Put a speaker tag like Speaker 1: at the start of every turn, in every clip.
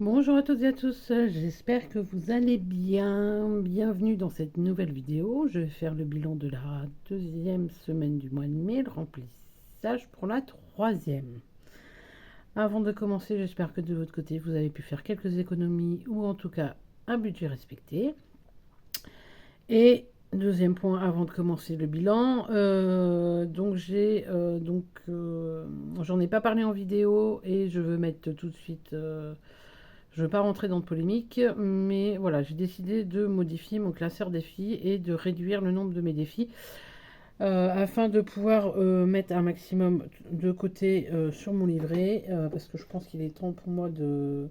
Speaker 1: Bonjour à toutes et à tous, j'espère que vous allez bien. Bienvenue dans cette nouvelle vidéo. Je vais faire le bilan de la deuxième semaine du mois de mai, le remplissage pour la troisième. Avant de commencer, j'espère que de votre côté, vous avez pu faire quelques économies ou en tout cas un budget respecté. Et deuxième point, avant de commencer le bilan, j'en ai pas parlé en vidéo et je veux mettre tout de suite. Je ne veux pas rentrer dans de polémique, mais voilà, j'ai décidé de modifier mon classeur défis et de réduire le nombre de mes défis afin de pouvoir mettre un maximum de côté sur mon livret, parce que je pense qu'il est temps pour moi de...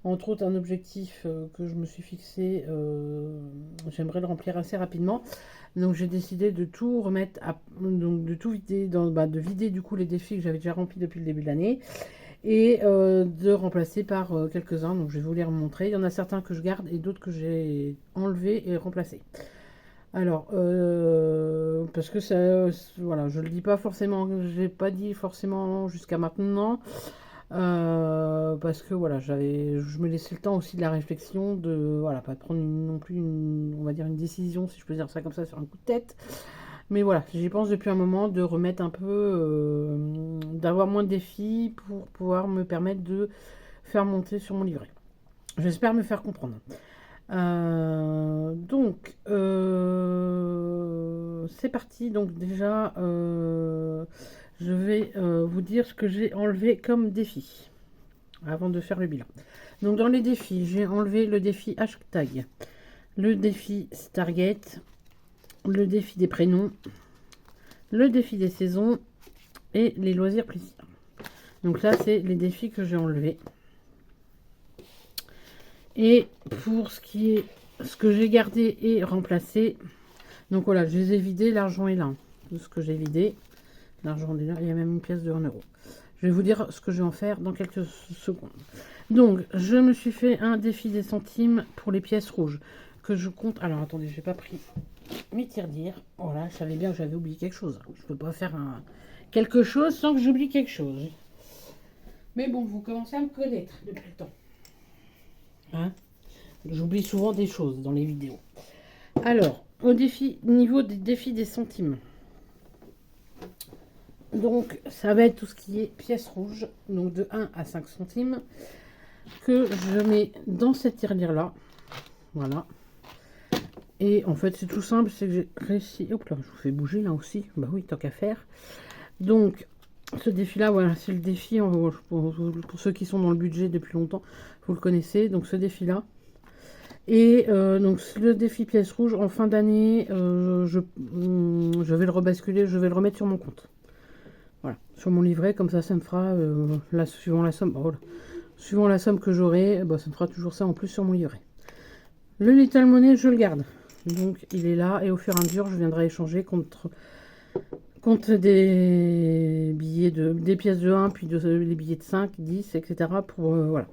Speaker 1: Entre autres, un objectif que je me suis fixé, j'aimerais le remplir assez rapidement. Donc j'ai décidé de tout remettre, donc de tout vider, de vider du coup les défis que j'avais déjà remplis depuis le début de l'année et de remplacer par quelques-uns. Donc je vais vous les remontrer. Il y en a certains que je garde et d'autres que j'ai enlevés et remplacés. Alors, parce que ça, voilà, je le dis pas forcément, je l'ai pas dit forcément jusqu'à maintenant, parce que voilà, je me laissais le temps aussi de la réflexion, de voilà, pas de prendre non plus on va dire une décision, si je peux dire ça comme ça, sur un coup de tête. Mais voilà, j'y pense depuis un moment de remettre un peu, d'avoir moins de défis pour pouvoir me permettre de faire monter sur mon livret. J'espère me faire comprendre. C'est parti. Donc déjà, je vais vous dire ce que j'ai enlevé comme défi avant de faire le bilan. Donc dans les défis, j'ai enlevé le défi hashtag, le défi Stargate, le défi des prénoms, le défi des saisons et les loisirs plaisirs. Donc là, c'est les défis que j'ai enlevés. Et pour ce qui est ce que j'ai gardé et remplacé, donc voilà, je les ai vidés, l'argent est là. Tout ce que j'ai vidé, l'argent est là, il y a même une pièce de 1 euro. Je vais vous dire ce que je vais en faire dans quelques secondes. Donc, je me suis fait un défi des centimes pour les pièces rouges que je compte. Alors, attendez, je n'ai pas pris mes tire-dire. Voilà, je savais bien que j'avais oublié quelque chose. Je ne peux pas faire quelque chose sans que j'oublie quelque chose. Mais bon, vous commencez à me connaître depuis le temps. Hein? J'oublie souvent des choses dans les vidéos. Alors, niveau des défis des centimes. Donc, ça va être tout ce qui est pièces rouges, donc de 1 à 5 centimes, que je mets dans cette tirelire-là. Voilà. Et en fait, c'est tout simple, c'est que j'ai réussi... Hop là, je vous fais bouger là aussi. Bah oui, tant qu'à faire. Donc, ce défi-là, voilà, c'est le défi, pour ceux qui sont dans le budget depuis longtemps, vous le connaissez. Donc, ce défi-là. Et donc, le défi pièces rouges, en fin d'année, je vais le rebasculer, je vais le remettre sur mon compte. Voilà, sur mon livret, comme ça me fera, suivant la somme, suivant la somme que j'aurai, ça me fera toujours ça en plus sur mon livret. Le Little Money, je le garde. Donc, il est là, et au fur et à mesure, je viendrai échanger contre des billets des pièces de 1, puis les billets de 5, 10, etc. Pour, voilà.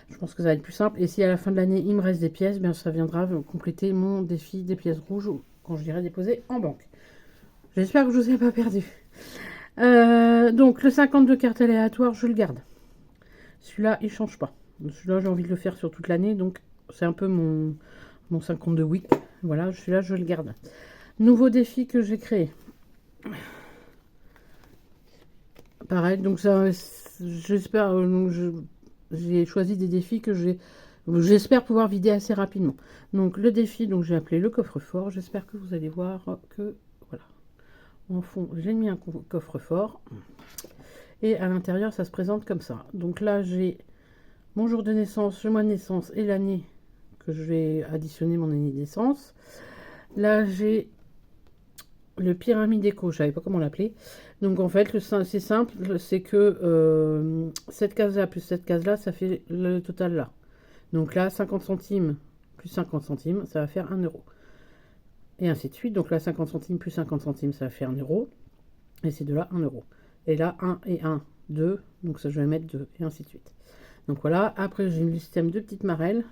Speaker 1: Je pense que ça va être plus simple. Et si à la fin de l'année, il me reste des pièces, bien ça viendra compléter mon défi des pièces rouges quand je dirai déposer en banque. J'espère que je ne vous ai pas perdu. Donc le 52 cartes aléatoires, je le garde. Celui-là, il change pas. Celui-là, j'ai envie de le faire sur toute l'année, donc c'est un peu mon 52 week. Voilà, celui-là, je le garde. Nouveau défi que j'ai créé. Pareil, donc ça, j'espère, j'ai choisi des défis que j'espère pouvoir vider assez rapidement. Donc le défi, donc j'ai appelé le coffre-fort. J'espère que vous allez voir que, voilà, en fond, j'ai mis un coffre-fort. Et à l'intérieur, ça se présente comme ça. Donc là, j'ai mon jour de naissance, le mois de naissance et l'année que je vais additionner mon année de naissance. Là, j'ai le pyramide éco, je ne savais pas comment l'appeler. Donc en fait, c'est simple, c'est que cette case-là plus cette case-là, ça fait le total là. Donc là, 50 centimes plus 50 centimes, ça va faire 1 euro. Et ainsi de suite. Donc là, 50 centimes plus 50 centimes, ça va faire 1 euro. Et c'est de là 1 euro. Et là, 1 et 1, 2. Donc ça, je vais mettre 2. Et ainsi de suite. Donc voilà. Après, j'ai un système de petites marelles.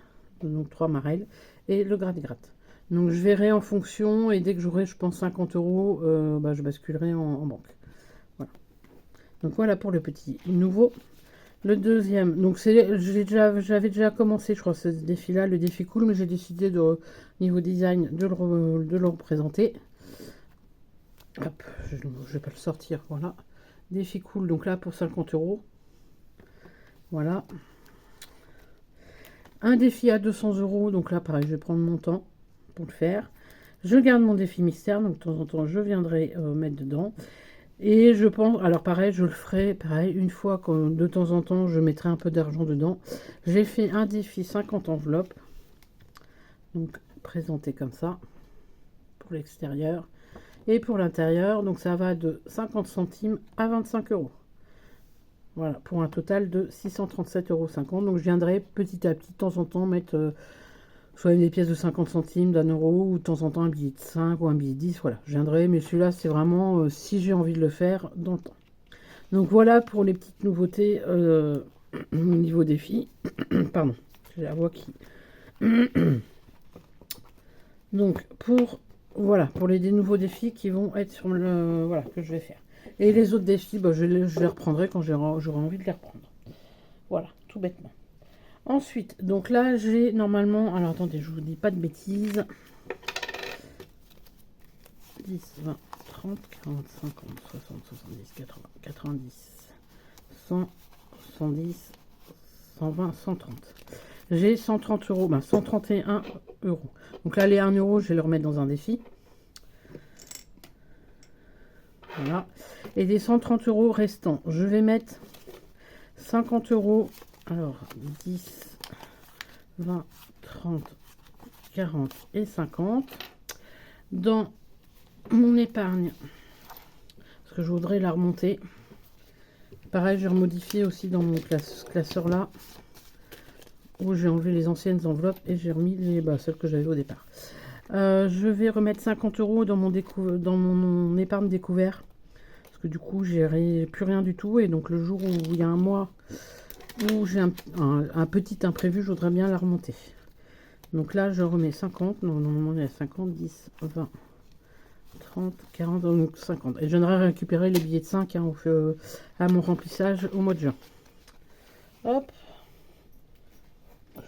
Speaker 1: Donc 3 marelles. Et le gratte-gratte. Donc je verrai en fonction. Et dès que j'aurai, je pense, 50 euros, je basculerai en banque. Voilà. Donc voilà pour le petit nouveau. Le deuxième, donc j'avais déjà commencé, je crois, ce défi-là, le défi cool, mais j'ai décidé de, niveau design, de le représenter. Hop, je vais pas le sortir, voilà. Défi cool, donc là pour 50 euros. Voilà. Un défi à 200 euros, donc là pareil, je vais prendre mon temps pour le faire. Je garde mon défi mystère, donc de temps en temps je viendrai mettre dedans. Et je pense, alors pareil, je le ferai pareil, une fois que de temps en temps je mettrai un peu d'argent dedans. J'ai fait un défi 50 enveloppes, donc présenté comme ça, pour l'extérieur. Et pour l'intérieur, donc ça va de 50 centimes à 25 euros. Voilà, pour un total de 637,50 euros. Donc je viendrai petit à petit, de temps en temps, mettre soit des pièces de 50 centimes, d'un euro, ou de temps en temps un billet de 5 ou un billet de 10. Voilà, je viendrai, mais celui-là, c'est vraiment si j'ai envie de le faire dans le temps. Donc voilà pour les petites nouveautés au niveau défi. Pardon, j'ai la voix qui... Donc voilà, pour les nouveaux défis qui vont être sur le... Voilà, que je vais faire. Et les autres défis, bah, je les reprendrai quand j'aurai envie de les reprendre. Voilà, tout bêtement. Ensuite, donc là, j'ai normalement... Alors, attendez, je vous dis pas de bêtises. 10, 20, 30, 40, 50, 60, 70, 80, 90, 100, 110, 120, 130. J'ai 130 euros, ben 131 euros. Donc là, les 1 euro, je vais le remettre dans un défi. Voilà. Et des 130 euros restants, je vais mettre 50 euros. Alors, 10, 20, 30, 40 et 50 dans mon épargne. Parce que je voudrais la remonter. Pareil, j'ai remodifié aussi dans mon classeur là. Où j'ai enlevé les anciennes enveloppes et j'ai remis celles que j'avais au départ. Je vais remettre 50 euros dans mon épargne découvert. Parce que du coup, j'ai plus rien du tout. Et donc, le jour où il y a un mois où j'ai un petit imprévu, je voudrais bien la remonter. Donc là, je remets 50. Non, normalement, il y a 50, 10, 20, 30, 40, donc 50. Et je viendrai récupérer les billets de 5 hein, à mon remplissage au mois de juin. Hop.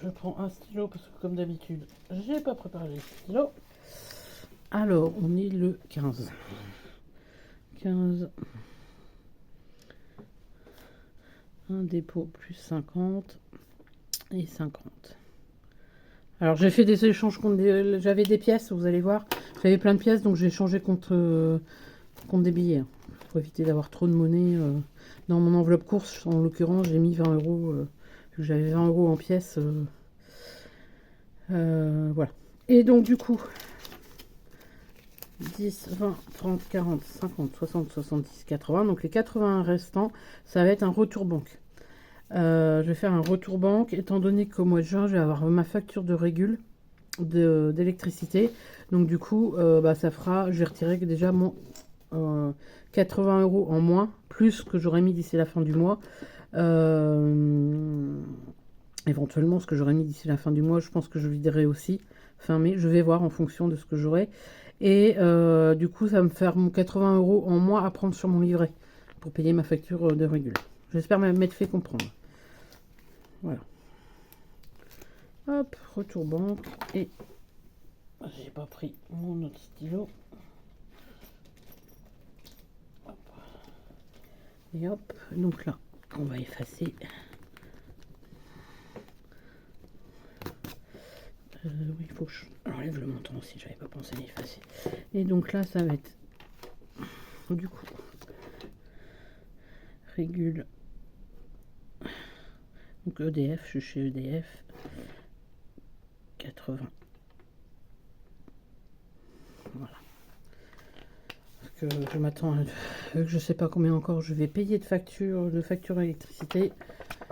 Speaker 1: Je prends un stylo parce que comme d'habitude, j'ai pas préparé les stylos. Alors, on est le 15. 15. Un dépôt plus 50 et 50. Alors, j'ai fait des échanges contre j'avais des pièces, vous allez voir. J'avais plein de pièces, donc j'ai échangé contre des billets. Pour éviter d'avoir trop de monnaie. Dans mon enveloppe course, en l'occurrence, j'ai mis 20 euros. J'avais 20 euros en pièces. Voilà. Et donc, du coup, 10, 20, 30, 40, 50, 60, 70, 80. Donc, les 80 restants, ça va être un retour banque. Je vais faire un retour banque, étant donné qu'au mois de juin, je vais avoir ma facture de régule d'électricité. Donc, du coup, ça fera, je vais retirer déjà mon 80 euros en moins, plus que j'aurais mis d'ici la fin du mois. Éventuellement, ce que j'aurais mis d'ici la fin du mois, je pense que je viderai aussi fin mai. Je vais voir en fonction de ce que j'aurai. Et du coup, ça va me faire mon 80 euros en moins à prendre sur mon livret pour payer ma facture de régule. J'espère m'être fait comprendre. Voilà. Hop, retour banque. Et j'ai pas pris mon autre stylo. Hop. Et hop, donc là, on va effacer. Oui, il faut que j'enlève le montant aussi, j'avais pas pensé à l'effacer. Et donc là, ça va être du coup régule. Donc EDF, je suis chez EDF. 80. Voilà. Parce que je m'attends, vu que je sais pas combien encore je vais payer de facture électricité.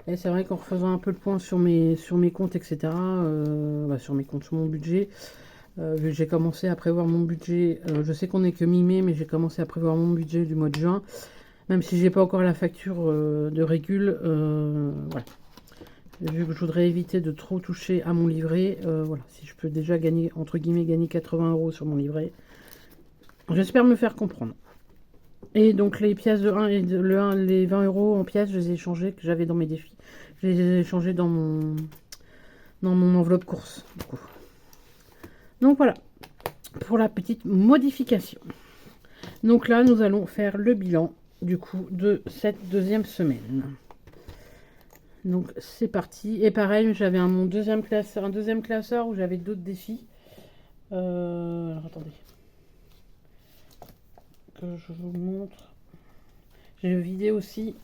Speaker 1: Et c'est vrai qu'en refaisant un peu le point sur mes comptes, etc., sur mes comptes, sur mon budget, j'ai commencé à prévoir mon budget. Je sais qu'on est que mi-mai, mais j'ai commencé à prévoir mon budget du mois de juin. Même si j'ai pas encore la facture de régule, voilà. Vu que je voudrais éviter de trop toucher à mon livret, voilà. Si je peux déjà gagner, entre guillemets, gagner 80 euros sur mon livret, j'espère me faire comprendre. Et donc les pièces de 1 et les 20 euros en pièces, je les ai échangées que j'avais dans mes défis. Je les ai échangées dans mon enveloppe course. Du coup. Donc voilà, pour la petite modification. Donc là, nous allons faire le bilan du coup de cette deuxième semaine. Donc c'est parti. Et pareil, j'avais un deuxième classeur où j'avais d'autres défis. Alors attendez. Que je vous montre. J'ai une vidéo aussi.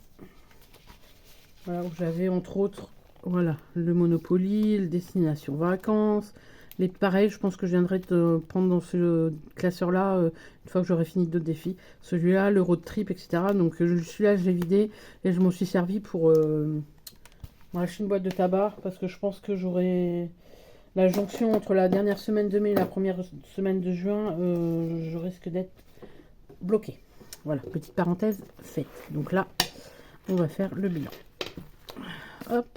Speaker 1: Voilà, où j'avais entre autres, voilà, le Monopoly, le Destination Vacances. Les pareil, je pense que je viendrai te prendre dans ce classeur-là une fois que j'aurai fini d'autres défis. Celui-là, le road trip, etc. Donc celui-là, je l'ai vidé et je m'en suis servi pour m'acheter une boîte de tabac parce que je pense que j'aurai la jonction entre la dernière semaine de mai et la première semaine de juin. Je risque d'être bloqué. Voilà, petite parenthèse faite. Donc là, on va faire le bilan. Hop.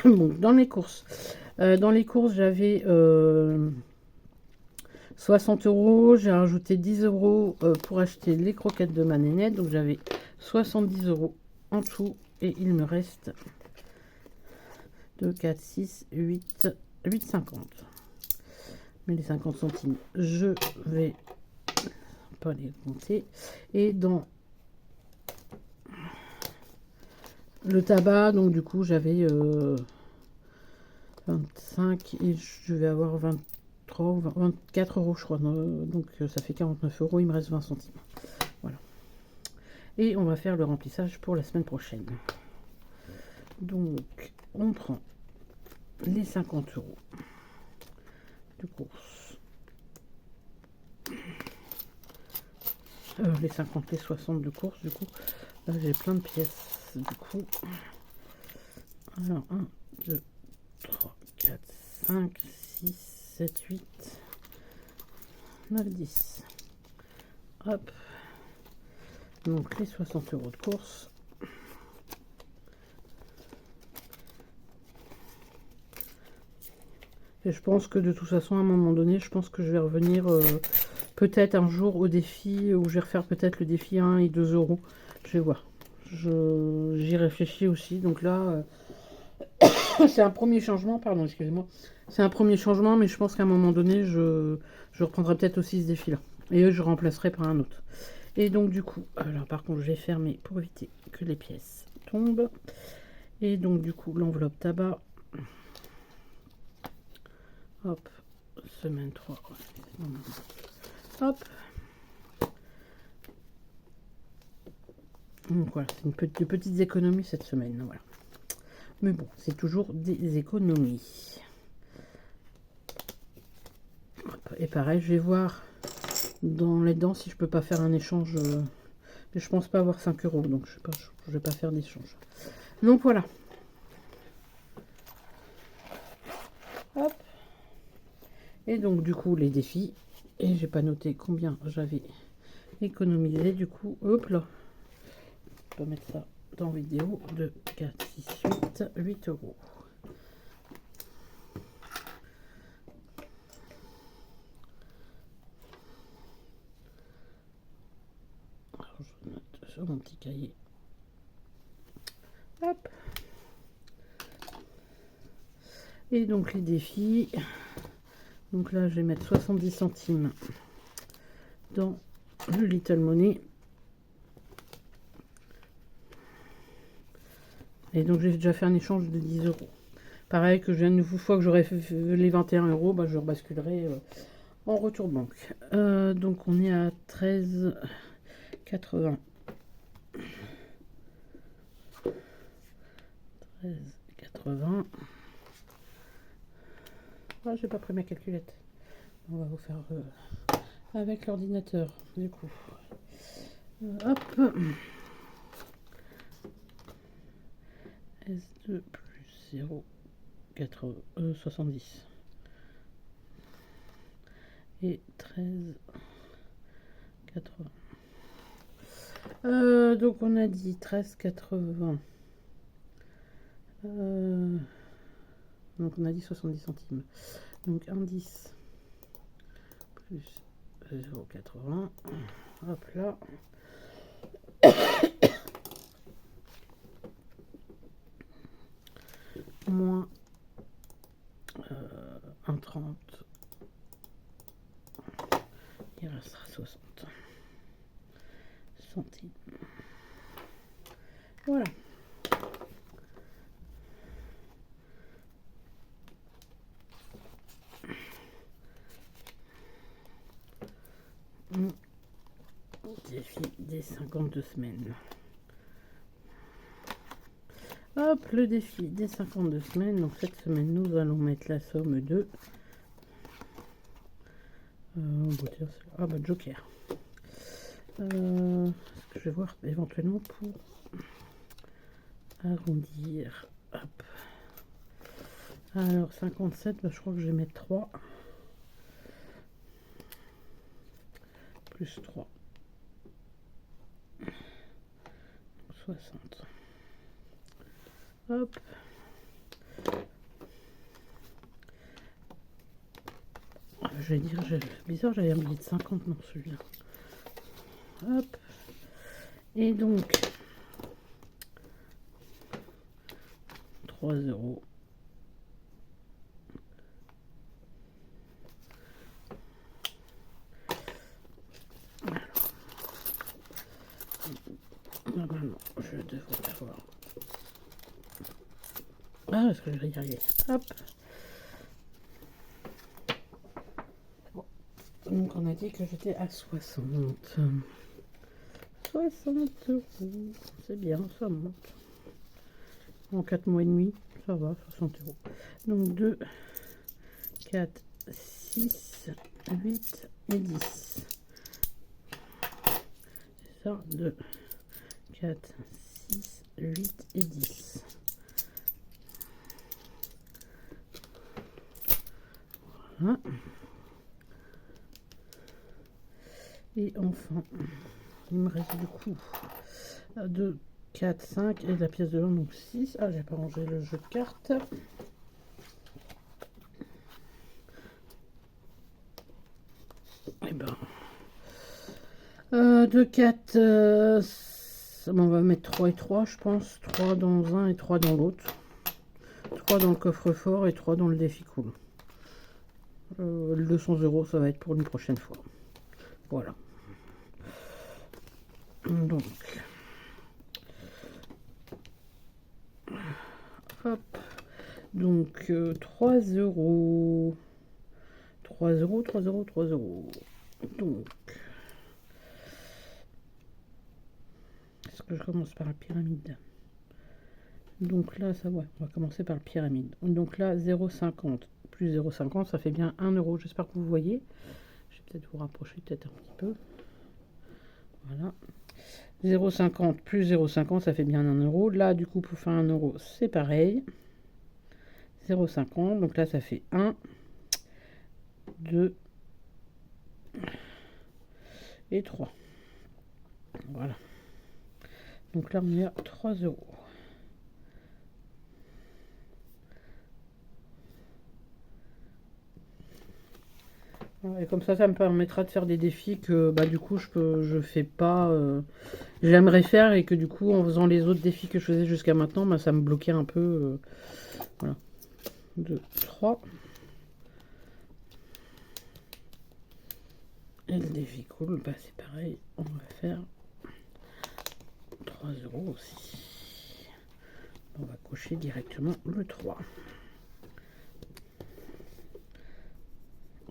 Speaker 1: Bon, dans les courses. J'avais 60 euros. J'ai rajouté 10 euros pour acheter les croquettes de ma nénette. Donc j'avais 70 euros en tout. Et il me reste 2, 4, 6, 8, 8,50. Mais les 50 centimes, je vais pas les compter. Et dans le tabac, donc du coup, j'avais 25 et je vais avoir 23 ou 24 euros, je crois. Donc ça fait 49 euros, il me reste 20 centimes. Voilà. Et on va faire le remplissage pour la semaine prochaine. Donc, on prend les 50 euros de course. Les 50, les 60 de course, du coup. Là, j'ai plein de pièces, du coup. Alors, 1, 2, 3, 4, 5, 6, 7, 8, 9, 10. Hop. Donc, les 60 euros de course. Et je pense que de toute façon, à un moment donné, je pense que je vais revenir peut-être un jour au défi, où je vais refaire peut-être le défi 1 et 2 euros. Je vais voir. J'y réfléchis aussi. Donc là, c'est un premier changement. Pardon, excusez-moi. C'est un premier changement, mais je pense qu'à un moment donné, je reprendrai peut-être aussi ce défi-là. Et je remplacerai par un autre. Et donc du coup, alors par contre, je vais fermer pour éviter que les pièces tombent. Et donc du coup, l'enveloppe tabac. Hop, semaine 3. Hop. Donc voilà, c'est de petites économies cette semaine. Voilà. Mais bon, c'est toujours des économies. Hop, et pareil, je vais voir dans les dents si je peux pas faire un échange. Mais je pense pas avoir 5 euros, donc je vais pas faire d'échange. Donc voilà. Hop. Et donc du coup les défis. Et j'ai pas noté combien j'avais économisé. Du coup, hop là. Je peux mettre ça dans vidéo de 4, 6, 8, 8 euros. Alors je note sur mon petit cahier. Hop. Et donc les défis. Donc là, je vais mettre 70 centimes dans le Little Money. Et donc, j'ai déjà fait un échange de 10 euros. Pareil, que une nouvelle fois que j'aurai fait les 21 euros, bah, je rebasculerai en retour de banque. Donc, on est à 13,80. 13,80. Ah, j'ai pas pris ma calculette. On va vous faire avec l'ordinateur, du coup. Hop. S2 plus 0, 70. Et 13,80. Donc on a dit 13,80. Donc on a dit 70 centimes. Donc 1,10 plus 0,80. Hop là. Moins 1,30. Il restera 60 centimes. Voilà. Défi des 52 semaines. Hop, le défi des 52 semaines. Donc cette semaine, nous allons mettre la somme de... ah bah Joker. Ce que je vais voir éventuellement pour arrondir. Hop. Alors 57, bah, je crois que je vais mettre 3. Plus 3. 60. Hop. Je vais dire, bizarre, j'avais un billet de 50 dans celui-là. Hop. Et donc, 3 euros. Normalement, je devrais avoir. Ah, est-ce que je vais y arriver? Hop. Bon. Donc, on a dit que j'étais à 60. 60 euros. C'est bien, ça monte. En 4 mois et demi, ça va, 60 euros. Donc, 2, 4, 6, 8 et 10. C'est ça, 2, 4, 6, 8 et 10. Voilà. Et enfin, il me reste du coup 2, 4, 5 et la pièce de 1, donc 6. Ah, j'ai pas rangé le jeu de cartes. Et ben, 2, 4, on va mettre 3 et 3, je pense. 3 dans un et 3 dans l'autre. 3 dans le coffre-fort et 3 dans le défi cool. Le 200 euros, ça va être pour une prochaine fois. Voilà. Donc, hop. Donc, 3 euros. 3 euros, 3 euros, 3 euros. Donc, est-ce que je commence par la pyramide? Donc là, ça va. On va commencer par la pyramide. Donc là, 0,50 plus 0,50, ça fait bien 1 euro. J'espère que vous voyez. Je vais peut-être vous rapprocher peut-être un petit peu. Voilà. 0,50 plus 0,50, ça fait bien 1 euro. Là, du coup, pour faire 1 euro, c'est pareil. 0,50. Donc là, ça fait 1, 2 et 3. Voilà. Donc là, on est à 3 euros. Et comme ça me permettra de faire des défis que bah, du coup je fais pas, j'aimerais faire et que du coup en faisant les autres défis que je faisais jusqu'à maintenant, bah, ça me bloquait un peu. Voilà. 2, 3. Et le défi cool, bah, c'est pareil, on va faire 3 euros aussi. On va cocher directement le 3.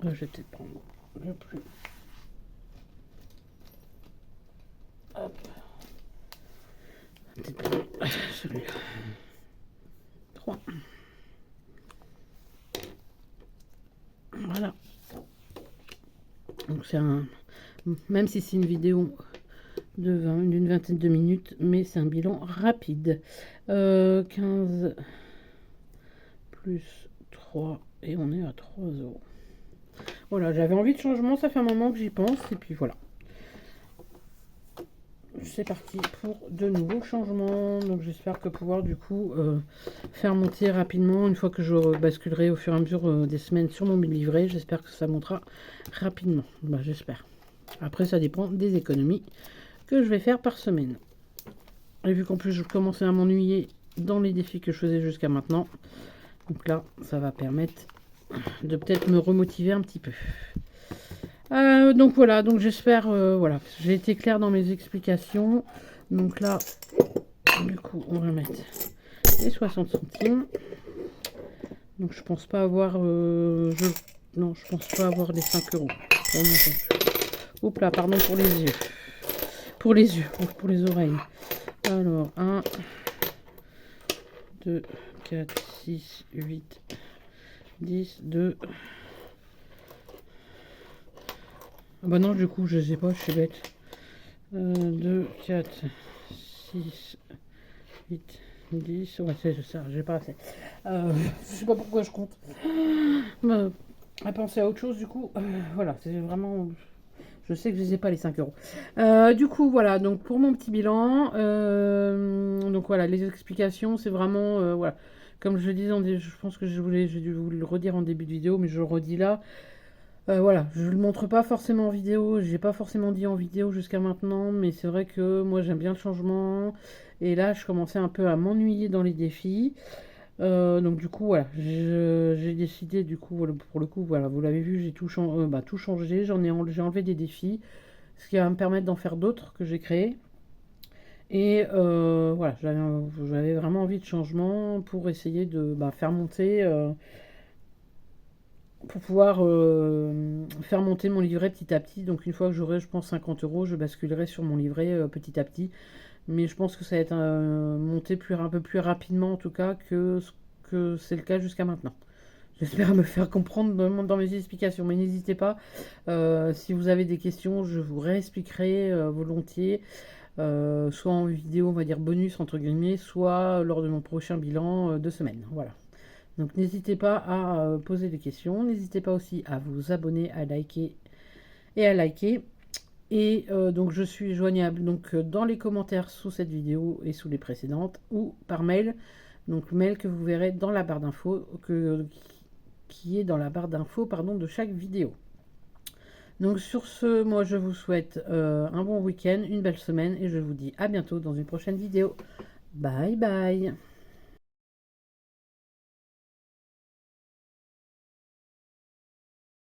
Speaker 1: Je vais peut-être prendre le plus. Hop. Peut-être prendre celui-là. 3. Voilà. Donc c'est un... Même si c'est une vidéo d'une vingtaine de minutes, mais c'est un bilan rapide. 15 plus 3 et on est à 3 euros. Voilà, j'avais envie de changement, ça fait un moment que j'y pense, et puis voilà. c'est parti pour de nouveaux changements. Donc j'espère que pouvoir du coup faire monter rapidement une fois que je basculerai au fur et à mesure des semaines sur mon livret. J'espère que ça montera rapidement. Bah, j'espère. Après ça dépend des économies que je vais faire par semaine. Et vu qu'en plus je commençais à m'ennuyer dans les défis que je faisais jusqu'à maintenant, donc là ça va permettre de peut-être me remotiver un petit peu. Donc voilà, donc j'espère, voilà, j'ai été clair dans mes explications. Donc là, du coup, on va mettre les 60 centimes. Donc je pense pas avoir, non, je pense pas avoir les 5 euros. Oups là, pardon pour les yeux. Pour les yeux, pour les oreilles. Alors, 1, 2, 4, 6, 8, 10, 2... Ah bah non, du coup, je sais pas, je suis bête. 2, 4, 6, 8, 10. Ouais, c'est ça, j'ai pas assez. Je sais pas pourquoi je compte. À penser à autre chose, du coup. Voilà, c'est vraiment. Je sais que je les ai pas les 5 euros. Du coup, voilà, donc pour mon petit bilan, donc voilà, les explications, c'est vraiment. Voilà. Comme je le disais, je pense que j'ai dû vous le redire en début de vidéo, mais je le redis là. Voilà, je le montre pas forcément en vidéo, j'ai pas forcément dit en vidéo jusqu'à maintenant, mais c'est vrai que moi j'aime bien le changement, et là je commençais un peu à m'ennuyer dans les défis, donc du coup voilà, j'ai décidé du coup, pour le coup, voilà, vous l'avez vu, j'ai tout changé, j'ai enlevé des défis, ce qui va me permettre d'en faire d'autres que j'ai créés, et voilà, j'avais vraiment envie de changement pour essayer de faire monter... pour pouvoir faire monter mon livret petit à petit. Donc une fois que j'aurai, je pense, 50 euros, je basculerai sur mon livret petit à petit. Mais je pense que ça va être monté un peu plus rapidement en tout cas que ce que c'est le cas jusqu'à maintenant. J'espère me faire comprendre dans mes explications. Mais n'hésitez pas, si vous avez des questions, je vous réexpliquerai volontiers. Soit en vidéo, on va dire bonus entre guillemets, soit lors de mon prochain bilan de semaine. Voilà. Donc n'hésitez pas à poser des questions, n'hésitez pas aussi à vous abonner, à liker et à liker. Et donc je suis joignable donc dans les commentaires sous cette vidéo et sous les précédentes ou par mail. Donc mail que vous verrez dans la barre d'infos, qui est dans la barre d'infos de chaque vidéo. Donc sur ce, moi je vous souhaite un bon week-end, une belle semaine et je vous dis à bientôt dans une prochaine vidéo. Bye bye.